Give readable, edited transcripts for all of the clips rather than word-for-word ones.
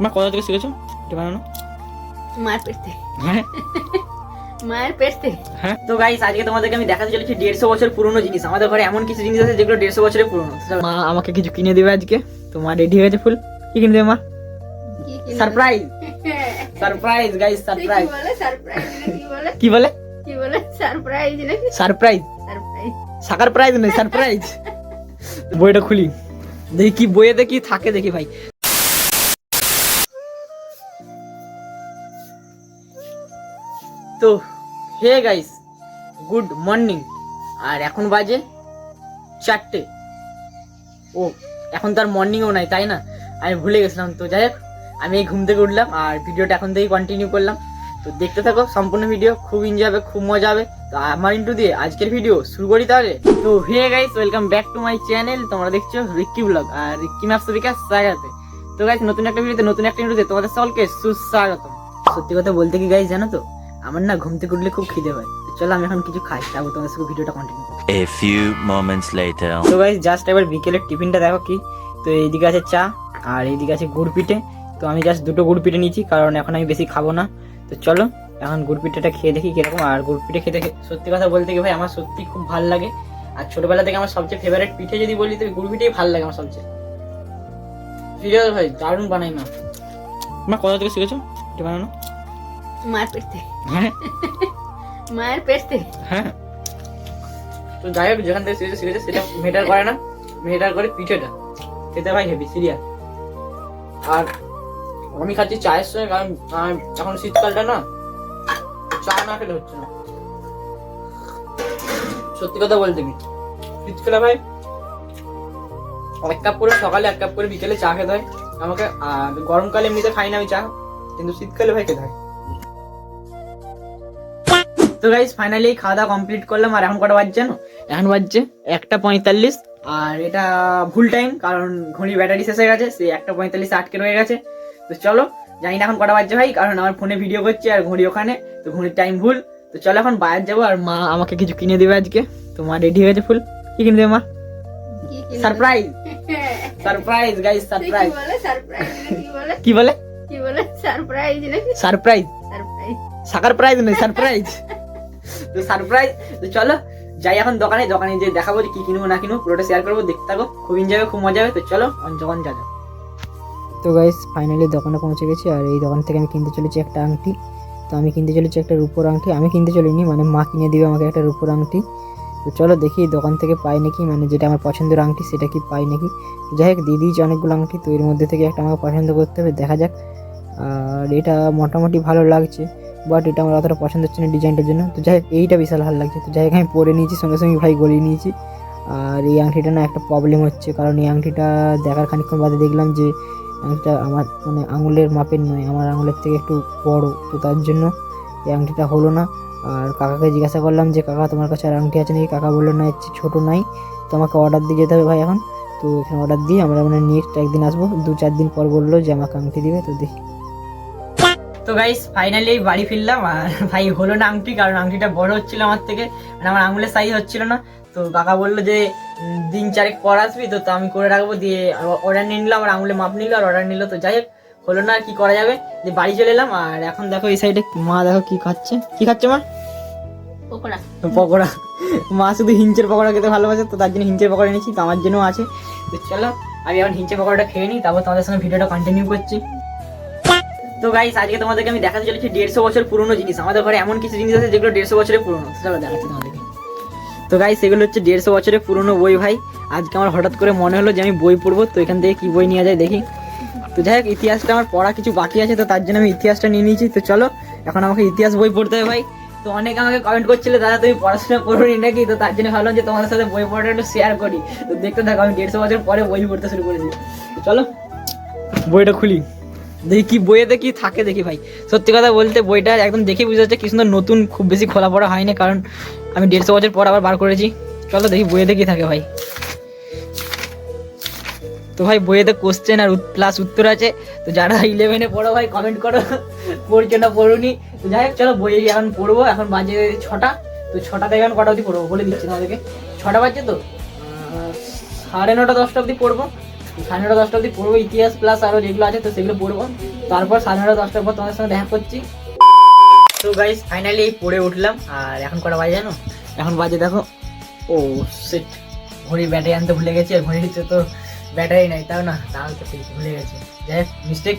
মা কোথা থেকে শিখেছো এটা বানানো? মায়ের পেট থেকে। হ্যাঁ মায়ের পেট থেকে। হ্যাঁ। তো গাইস আজকে তোমাদেরকে আমি দেখাতে চলেছি 150 বছর পুরনো জিনিস। আমাদের ঘরে এমন কিছু জিনিস আছে যেগুলো 150 বছরের পুরনো। মা আমাকে কিছু কিনে দেবে আজকে, তো মা রেডি হয়ে গেছে ফুল। কি কিনে দেবে মা? Surprise surprise guys, surprise. কি বলে সারপ্রাইজ? কি বলে? কি বলে? কি বলে সারপ্রাইজ নাকি? Surprise, surprise. সাকার প্রাইজ নয়, সারপ্রাইজ। বইটা খুলি দেখি কি বইয়েতে কি থাকে, দেখি ভাই। তো হে গাইস, গুড মর্নিং। আর এখন বাজে 4টে। ও এখন তো আর মর্নিংও নাই, তাই না? আমি ভুলে গেছিলাম। তো যাই হোক, আমি এই ঘুম থেকে উঠলাম আর ভিডিওটা এখন থেকেই কন্টিনিউ করলাম। তো দেখতে থাকো সম্পূর্ণ ভিডিও, খুব এনজয় হবে, খুব মজা হবে। তো আমার ইন্টু দিয়ে আজকের ভিডিও শুরু করি তাহলে। তো hey guys, welcome back to my channel. তোমরা দেখছো রিক্কি ব্লগ আর রিক্কি ম্যাপস বিকাশ স্বাগতে। তো গাইস নতুন একটা ভিডিওতে, নতুন একটা ইন্টুতে তোমাদের সকলকে সুস্বাগত। সত্যি কথা বলতে কি গাইস জানো তো, আমার না ঘুম থেকে উঠলে খুব খিদে হয়। তো চলো আমি এখন কিছু খাই, তারপর তোমাদের সঙ্গে ভিডিওটা কন্টিনিউ করব। A few moments later. তো গাইস জাস্ট এবার বিকেলের টিফিনটা দেখো কি। তো এইদিকে আছে চা আর এইদিকে আছে গুড় পিঠে। তো আমি জাস্ট দুটো গুড় পিঠে নিয়েছি, কারণ এখন আমি বেশি খাবো না। তো চলো এখন গুড় পিঠেটা খেয়ে দেখি কিরকম। আর গুড় পিঠে খেতে সত্যি কথা বলতে কি ভাই, আমার সত্যি খুব ভালো লাগে। আর ছোটবেলা থেকে আমার সবচেয়ে ফেভারিট পিঠে যদি বলি তো গুড় পিঠেই ভালো লাগে আমার সবচেয়ে। সিরিয়াস ভাই, দারুণ বানাই মা। মা কোথা থেকে শিখেছো এটা বানানো? মায়ের পেট থেকে। হ্যাঁ মায়ের পেট থেকে। হ্যাঁ। তো যাই হোক, যেখান থেকে শিখেছে সেটা মেটার করে না, মেটার করে পিঠেটা খেতে ভাই হেভি সিরিয়াস। আর আমি খাচ্ছি চায়ের সঙ্গে, কারণ এখন শীতকালটা না, চা না খেলে হচ্ছে না। সত্যি কথা বলতে কি, শীতকালে ভাই 1 কাপ করে সকালে, 1 কাপ করে বিকেলে চা খেতে হয় আমাকে। আর গরমকালে এমনিতে খাই না আমি চা, কিন্তু শীতকালে ভাই খেতে হয়। তো গাইস ফাইনালি খাওয়া দাওয়া কমপ্লিট করলাম। আর এখন কটা বাজছে জানো? এখন বাজছে 1:45। আর এটা ভুল টাইম, কারণ ঘড়ির ব্যাটারি শেষ হয়ে গেছে, সেই 1:45 আটকে রয়ে গেছে। তো চলো, জানি না এখন কটা বাজছে ভাই, কারণ আমার ফোনে ভিডিও করছে আর ঘড়ি ওখানে, তো ঘড়ির টাইম ভুল। তো চলো এখন বাইরে যাবো, আর মা আমাকে কিছু কিনে দেবে আজকে। তো মা রেডি হয়ে গেছে ফুল। কি কিনে দেবে মা? Surprise surprise guys, surprise. কি বলে সারপ্রাইজ? কি বলে? কি বলে? কি বলে সারপ্রাইজ নাকি? Surprise, surprise. সাকার প্রাইজ নয়, সারপ্রাইজ। তো সারপ্রাইজ। তো চলো যাই এখন দোকানে, দোকানে যে দেখাবো যে কি কিনবো না কিনবো, পুরোটা শেয়ার করবো, দেখতে থাকো, খুব এনজয় হবে, খুব মজা হবে। তো চলো যখন যা। তো গাইস ফাইনালি দোকানে পৌঁছে গেছি, আর এই দোকান থেকে আমি কিনতে চলেছি একটা আংটি। তো আমি কিনতে চলেছি একটা রূপোর আংটি। আমি কিনতে চলিনি, মানে মা কিনে দিবে আমাকে একটা রূপোর আংটি। তো চলো দেখি দোকান থেকে পাই নাকি, মানে যেটা আমার পছন্দের আংটি সেটা কি পাই নাকি। যাই হোক, দিয়ে দিয়েছি অনেকগুলো আংটি, তো এর মধ্যে থেকে একটা আমাকে পছন্দ করতে হবে, দেখা যাক। আর এটা মোটামুটি ভালো লাগছে, বাট এটা আমার অতটা পছন্দ হচ্ছে না ডিজাইনটার জন্য। তো যাই হোক, এইটা বিশাল ভালো লাগছে। তো যাই হোক, আমি পরে নিয়েছি, সঙ্গে সঙ্গে ভাই গলিয়ে নিয়েছি। আর এই আংটিটা না একটা প্রবলেম হচ্ছে, কারণ এই আংটিটা দেখার খানিকক্ষণ বাদে দেখলাম যে আংটিটা আমার মানে আঙুলের মাপের নয়, আমার আঙুলের থেকে একটু বড়। তো তার জন্য এই আংটিটা হলো না। আর কাকাকে জিজ্ঞাসা করলাম যে কাকা তোমার কাছে আর আংটি আছে নাকি? কাকা বললো না, ছোটো নাই। তো আমাকে অর্ডার দিয়ে যেতে হবে ভাই এখন। তো এখানে অর্ডার দিয়ে আমরা মানে নেক্সট একদিন আসবো, 2-4 দিন পর বললো যে আমাকে আংটি দিবে। তো দেখি। তো গাইস ফাইনালি বাড়ি ফিরলাম। আর ভাই হলো না আংটি, কারণ আংটিটা বড় হচ্ছিল আমার থেকে, মানে আমার আঙুলের সাইজ হচ্ছিল না। তো কাকা বললো যে 3-4 পর আসবি, তো আমি করে রাখবো। দিয়ে অর্ডার নিয়ে নিলাম, আমার আঙুলে মাপ নিল আর অর্ডার নিল। তো যাই হোক, হলো না, কি করা যাবে। দিয়ে বাড়ি চলে এলাম। আর এখন দেখো এই সাইডে মা দেখো কি খাচ্ছে। কি খাচ্ছে মা? পকোড়া। পকোড়া। মা শুধু হিঞ্চের পকোড়া খেতে ভালোবাসে, তো তার জন্য হিঞ্চের পকোড়া এনেছি। তো আমার জন্য আছে। তো চলো আমি এখন হিঞ্চের পকোড়াটা খেয়ে নিই, তারপর তোমাদের সঙ্গে ভিডিওটা কন্টিনিউ করছি। তো গাইস আজকে তোমাদেরকে আমি দেখাতে চলেছি 150 বছর পুরনো জিনিস। আমাদের ঘরে এমন কিছু জিনিস আছে যেগুলো 150 বছরের পুরনো, চলো দেখাচ্ছি তোমাদেরকে। তো গাইস এগুলো হচ্ছে 150 বছরের পুরনো বই ভাই। আজকে আমার হঠাৎ করে মনে হলো যে আমি বই পড়বো, তো এখান থেকে কি বই নিয়ে যায় দেখি। তো যাই হোক, ইতিহাসটা আমার পড়া কিছু বাকি আছে, তো তার জন্য আমি ইতিহাসটা নিয়ে নিয়েছি। তো চলো এখন আমাকে ইতিহাস বই পড়তে হবে ভাই। তো অনেকে আমাকে কমেন্ট করছিল দাদা তুমি পড়াশোনা করোনি নাকি, তো তার জন্য ভাবলাম যে তোমাদের সাথে বই পড়াটা একটু শেয়ার করি। তো দেখতে থাকো, আমি 150 বছর পরে বই পড়তে শুরু করেছি। তো চলো বইটা খুলি, দেখি কি বইয়েতে কি থাকে দেখি ভাই। সত্যি কথা বলতে বইটা একদম দেখে বুঝতে হচ্ছে কি সুন্দর নতুন, খুব বেশি খোলা পড়া হয়নি, কারণ আমি 150 বছর পর আবার বার করেছি। চলো দেখি বইয়েতে কি থাকে ভাই। তো ভাই বইয়েতে কোশ্চেন আর প্লাস উত্তর আছে। তো যারা 11-এ পড়ো ভাই কমেন্ট করো, পড়ছো না পড়ুনি। তো যাই হোক চলো বই এখন পড়বো। এখন বাজে 6টা। তো 6টা থেকে এখন কটা অবধি পড়বো বলে দিচ্ছি তোমাদেরকে। 6টা বাজছে, তো 9:30 10টা অবধি পড়বো। 9:30 অবধি পড়বো ইতিহাস প্লাস আরো যেগুলো আছে তো সেগুলো পড়বো, তারপর 9:30-10টার পর তোমাদের সঙ্গে দেখা করছি। তো গাইস ফাইনালি পড়ে উঠলাম। আর এখন কটা বাজে জানো? এখন বাজে দেখো, ও সেট, ঘড়ির ব্যাটারি আনতে ভুলে গেছি, আর ঘড়িতে তো ব্যাটারি নাই, তাও না, তাও তো ঠিক ভুলে গেছি, যাই হোক মিস্টেক।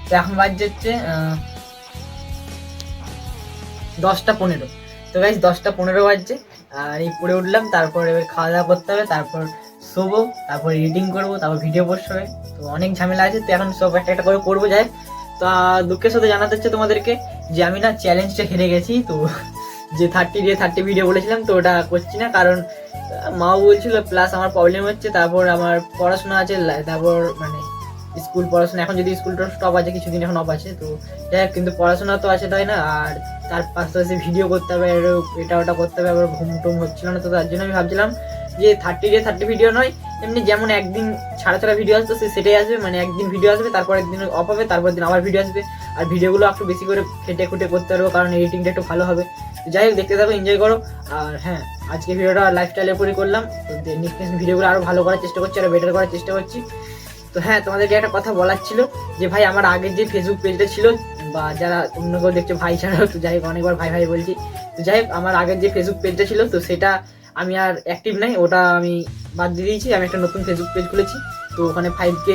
তো এখন বাজছে হচ্ছে 10টা 15। তো গাইস 10টা 15 বাজছে, আর এই পড়ে উঠলাম, তারপর এবার খাওয়া দাওয়া করতে হবে, তারপর শোবো, তারপর এডিটিং করবো, তারপর ভিডিও পোস্ট হবে, তো অনেক ঝামেলা আছে। তো এখন সব একটা একটা করে করবো। যাই হোক, তো দুঃখের সাথে জানাতে হচ্ছে তোমাদেরকে যে আমি না চ্যালেঞ্জটা হেরে গেছি। তো যে 30 ভিডিও বলেছিলাম তো ওটা করছি না, কারণ মাও বলছিল, প্লাস আমার প্রবলেম হচ্ছে, তারপর আমার পড়াশোনা আছে, তারপর মানে স্কুল পড়াশোনা, এখন যদি স্কুলটা স্টপ আছে কিছুদিন, এখন অফ আছে, তো যাই হোক, কিন্তু পড়াশোনা তো আছে তাই না, আর তার পাশাপাশি ভিডিও করতে হবে, এটা ওটা করতে হবে, আবার ঘুম টুম হচ্ছিল না। তো তার জন্য আমি ভাবছিলাম যে 30 ভিডিও নয়, এমনি যেমন একদিন ছাড়া ভিডিও আসতো সেটাই আসবে, মানে একদিন ভিডিও আসবে, তারপর একদিন অফ হবে, তারপর দিন আবার ভিডিও আসবে, আর ভিডিওগুলো একটু বেশি করে খেটে খুঁটে করতে পারবো, কারণ এডিটিংটা একটু ভালো হবে। যাই হোক, দেখতে থাকো, এনজয় করো। আর হ্যাঁ, আজকে ভিডিওটা লাইফস্টাইলের উপরই করলাম, তো নেক্সট ভিডিওগুলো আরো ভালো করার চেষ্টা করছি, আরো বেটার করার চেষ্টা করছি। তো হ্যাঁ, তোমাদেরকে একটা কথা বলার ছিল যে ভাই, আমার আগের যে ফেসবুক পেজটা ছিল, বা যারা অন্য কেউ দেখছে ভাই ছাড়াও, তো যাই হোক, অনেকবার ভাই ভাই বলছি, তো যাই হোক, আমার আগের যে ফেসবুক পেজটা ছিল, তো সেটা আমি আর অ্যাক্টিভ নাই, ওটা আমি বাদ দিয়ে দিয়েছি। আমি একটা নতুন ফেসবুক পেজ খুলেছি, তো ওখানে 5K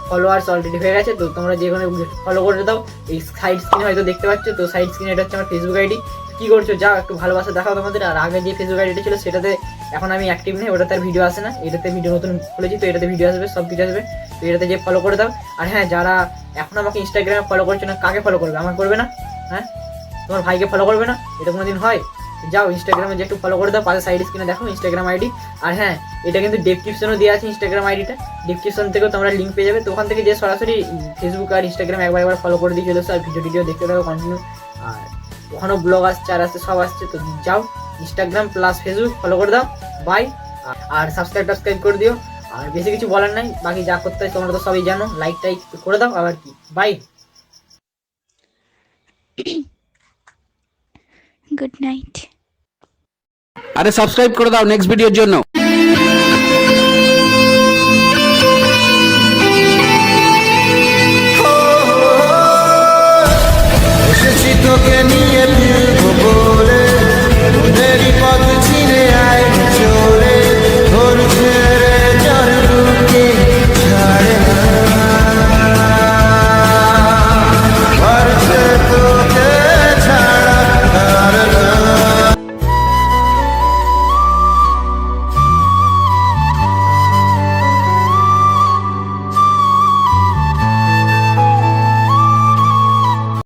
ফলোয়ার্স অলরেডি হয়ে গেছে। তো তোমরা যেখানে ফলো করে দাও, এই সাইড স্ক্রিনে হয়তো দেখতে পাচ্ছ, তো সাইড স্ক্রিনে এটা হচ্ছে আমার ফেসবুক আইডি। কি করছো, যাও একটু ভালোবাসা দেখাও তোমাদের। আর আগে যে ফেসবুক আইডিটা ছিল সেটাতে এখন আমি অ্যাক্টিভ নেই, ওটাতে আর ভিডিও আসে না, এটাতে ভিডিও নতুন খুলেছি, তো এটাতে ভিডিও আসবে, সব কিছু আসবে, তো এটাতে যে ফলো করে দাও। আর হ্যাঁ, যারা এখন আমাকে ইনস্টাগ্রামে ফলো করছো না, কাকে ফলো করবে? আমার করবে না? হ্যাঁ, তোমার ভাইকে ফলো করবে না? এটা কোনোদিন হয়? যাও ইনস্টাগ্রামে যে একটু ফলো করে দাও, পাশে সাইড স্ক্রিনে দেখো ইনস্টাগ্রাম আইডি। আর হ্যাঁ, এটা কিন্তু ডেসক্রিপশনও দেওয়া আছে, ইনস্টাগ্রাম আইডিটা ডেসক্রিপশন থেকেও তোমরা লিঙ্ক পেয়ে যাবে, তো ওখান থেকে যে সরাসরি ফেসবুক আর ইনস্টাগ্রাম একবার ফলো করে দিয়ে চলে এসো, আর ভিডিও দেখতে থাকো কন্টিনিউ। আর ওখানেও ব্লগ আসছে, আর আসছে, সব আসছে, তো যাও ইনস্টাগ্রাম প্লাস ফেসবুক ফলো করে দাও। বাই। আর সাবস্ক্রাইব করে দিও। আর বেশি কিছু বলার নাই, বাকি যা করতে হয় তোমরা তো সবই জানো, লাইক টাইক করে দাও, আবার কি, বাই। Good night. আরে সাবস্ক্রাইব করে দাও নেক্সট ভিডিওর জন্য।